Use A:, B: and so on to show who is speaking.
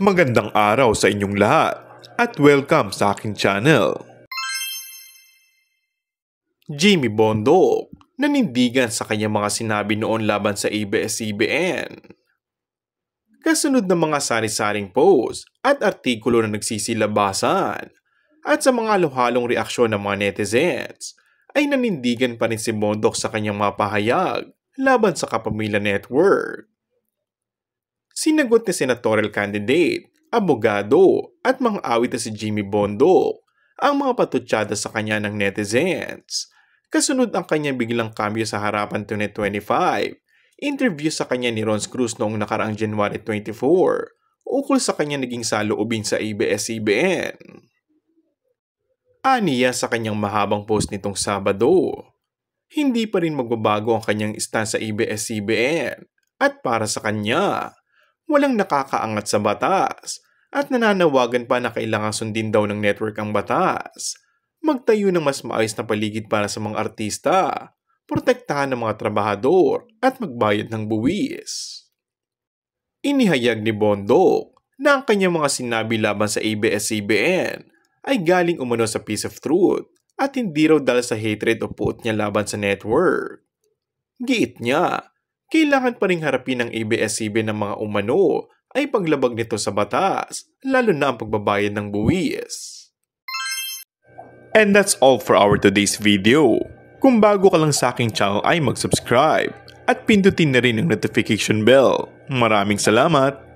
A: Magandang araw sa inyong lahat at welcome sa aking channel. Jimmy Bondoc nanindigan sa kanyang mga sinabi noon laban sa ABS-CBN. Kasunod ng mga sari-saring post at artikulo na nagsisilabasan at sa mga halo-halong reaksyon ng mga netizens, ay nanindigan pa rin si Bondoc sa kanyang mga pahayag laban sa Kapamilya Network. Sinagot ni senatorial candidate, abogado at mga awit na si Jimmy Bondoc ang mga patutsada sa kanya ng netizens. Kasunod ang kanyang biglang cambio sa Harapan 2025, interview sa kanya ni Ron Cruz noong nakaraang January 24, ukol sa kanyang naging saloobin sa ABS-CBN. Aniya sa kanyang mahabang post nitong Sabado, hindi pa rin magbabago ang kanyang stance sa ABS-CBN at para sa kanya, walang nakakaangat sa batas at nananawagan pa na kailangang sundin daw ng network ang batas. Magtayo ng mas maayos na paligid para sa mga artista, protektahan ng mga trabahador at magbayad ng buwis. Inihayag ni Bondoc na ang kanyang mga sinabi laban sa ABS-CBN ay galing umano sa piece of truth at hindi raw dahil sa hatred o puot niya laban sa network. Giit niya, kailangan pa ring harapin ng ABS-CBN ng mga umano ay paglabag nito sa batas, lalo na ang pagbabayad ng buwis. And that's all for our today's video. Kung bago ka lang sa aking channel ay mag-subscribe at pindutin na rin ang notification bell. Maraming salamat!